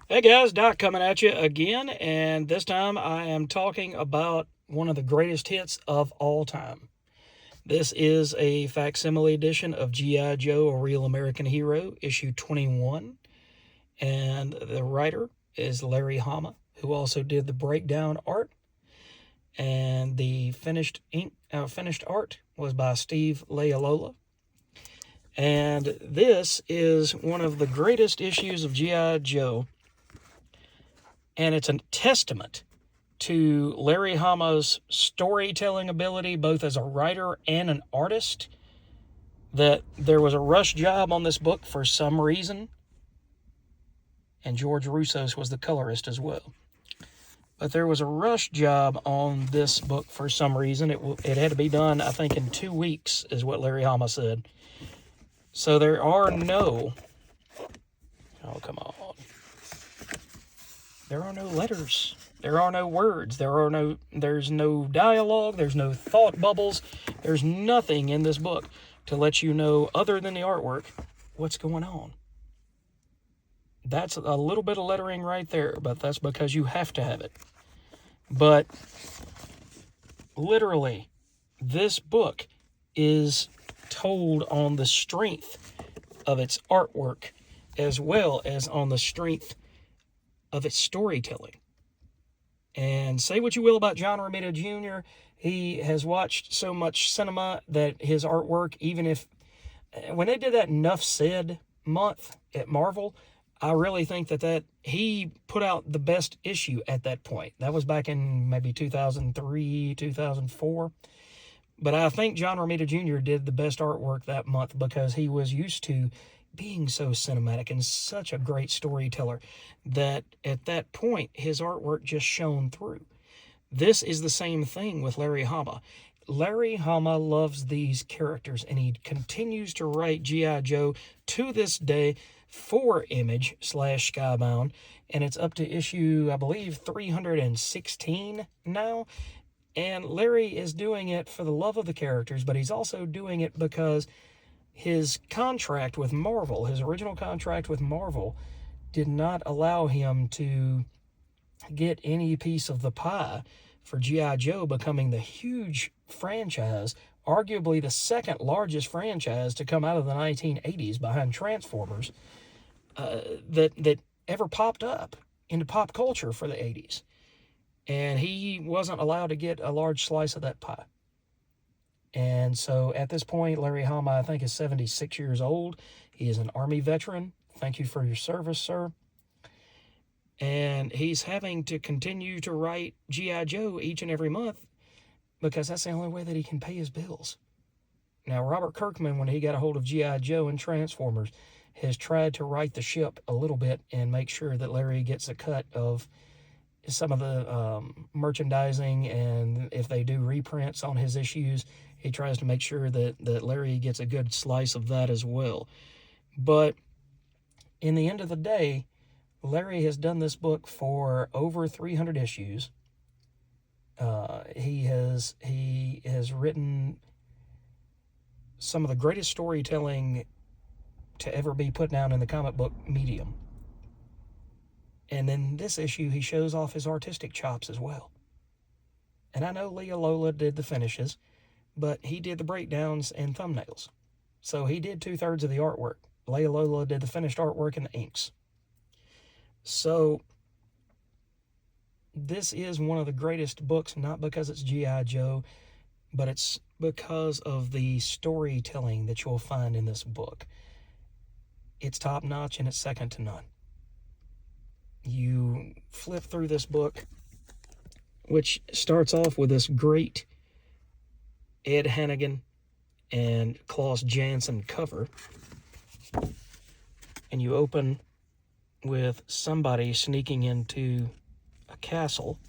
Hey guys, Doc coming at you again, and this time I am talking about one of the greatest hits of all time. This is a facsimile edition of G.I. Joe, A Real American Hero, issue 21, and the writer is Larry Hama, who also did the breakdown art, and the finished art was by Steve Leialola. And this is one of the greatest issues of G.I. Joe, and it's a testament to Larry Hama's storytelling ability, both as a writer and an artist, that there was a rush job on this book for some reason, and George Russos was the colorist as well. But there was a rush job on this book for some reason. It had to be done, I think, in 2 weeks, is what Larry Hama said. So there are no... Oh, come on. There are no letters. There are no words. There's no dialogue. There's no thought bubbles. There's nothing in this book to let you know, other than the artwork, what's going on. That's a little bit of lettering right there, but that's because you have to have it. But literally, this book is told on the strength of its artwork, as well as on the strength of its storytelling. And say what you will about John Romita Jr., he has watched so much cinema that his artwork, even if... When they did that Nuff Said month at Marvel, I really think that he put out the best issue at that point. That was back in maybe 2003, 2004. But I think John Romita Jr. did the best artwork that month because he was used to being so cinematic and such a great storyteller that at that point his artwork just shone through. This is the same thing with Larry Hama. Larry Hama loves these characters, and he continues to write G.I. Joe to this day for Image / Skybound, and it's up to issue, I believe, 316 now. And Larry is doing it for the love of the characters, but he's also doing it because his contract with Marvel, his original contract with Marvel, did not allow him to get any piece of the pie for G.I. Joe becoming the huge franchise, arguably the second largest franchise to come out of the 1980s behind Transformers, that ever popped up into pop culture for the 80s. And he wasn't allowed to get a large slice of that pie. And so at this point, Larry Hama, I think, is 76 years old. He is an Army veteran. Thank you for your service, sir. And he's having to continue to write G.I. Joe each and every month because that's the only way that he can pay his bills. Now, Robert Kirkman, when he got a hold of G.I. Joe and Transformers, has tried to right the ship a little bit and make sure that Larry gets a cut of some of the merchandising, and if they do reprints on his issues, he tries to make sure that Larry gets a good slice of that as well. But in the end of the day, Larry has done this book for over 300 issues. He has written some of the greatest storytelling to ever be put down in the comic book medium. And in this issue, he shows off his artistic chops as well. And I know Leialola did the finishes, but he did the breakdowns and thumbnails. So he did 2/3 of the artwork. Leialola did the finished artwork and the inks. So this is one of the greatest books, not because it's G.I. Joe, but it's because of the storytelling that you'll find in this book. It's top-notch and it's second to none. You flip through this book, which starts off with this great Ed Hannigan and Klaus Janson cover, and you open with somebody sneaking into a castle.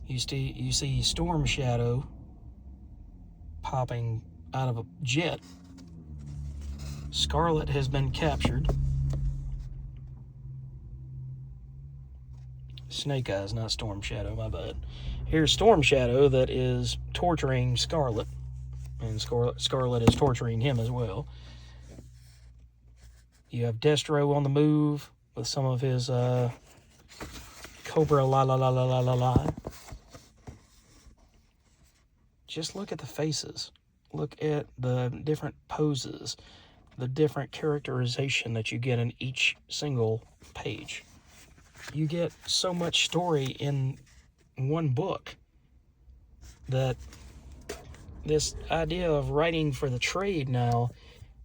You see Storm Shadow popping out of a jet. Scarlet has been captured. Snake Eyes, not Storm Shadow, my bad. Here's Storm Shadow that is torturing Scarlet, and Scarlet is torturing him as well. You have Destro on the move with some of his Cobra la la la la la la la. Just look at the faces. Look at the different poses, the different characterization that you get in each single page. You get so much story in one book that this idea of writing for the trade now,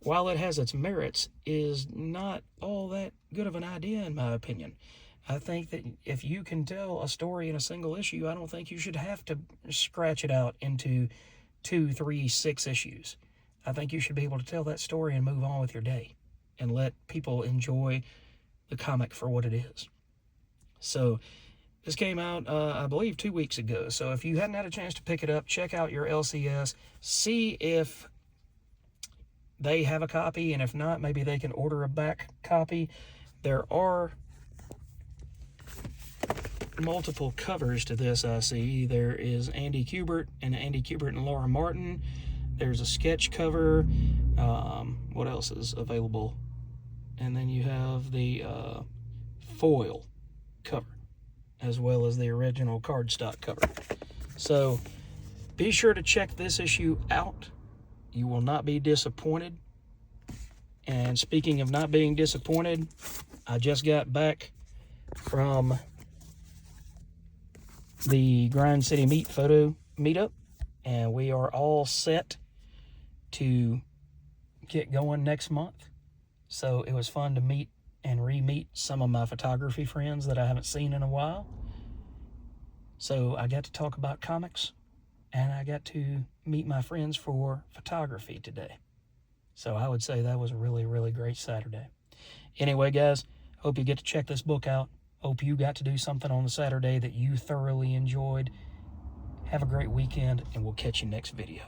while it has its merits, is not all that good of an idea in my opinion. I think that if you can tell a story in a single issue, I don't think you should have to scratch it out into 2, 3, 6 issues. I think you should be able to tell that story and move on with your day and let people enjoy the comic for what it is. So this came out, I believe, 2 weeks ago. So if you hadn't had a chance to pick it up, check out your LCS. See if they have a copy, and if not, maybe they can order a back copy. There are multiple covers to this, I see. There is Andy Kubert and Laura Martin. There's a sketch cover. What else is available? And then you have the foil cover, as well as the original cardstock cover. So be sure to check this issue out. You will not be disappointed. And speaking of not being disappointed, I just got back from the Grind City Meat photo meetup, and we are all set to get going next month. So it was fun to meet and re-meet some of my photography friends that I haven't seen in a while. So I got to talk about comics, and I got to meet my friends for photography today. So I would say that was a really, really great Saturday. Anyway, guys, hope you get to check this book out. Hope you got to do something on the Saturday that you thoroughly enjoyed. Have a great weekend, and we'll catch you next video.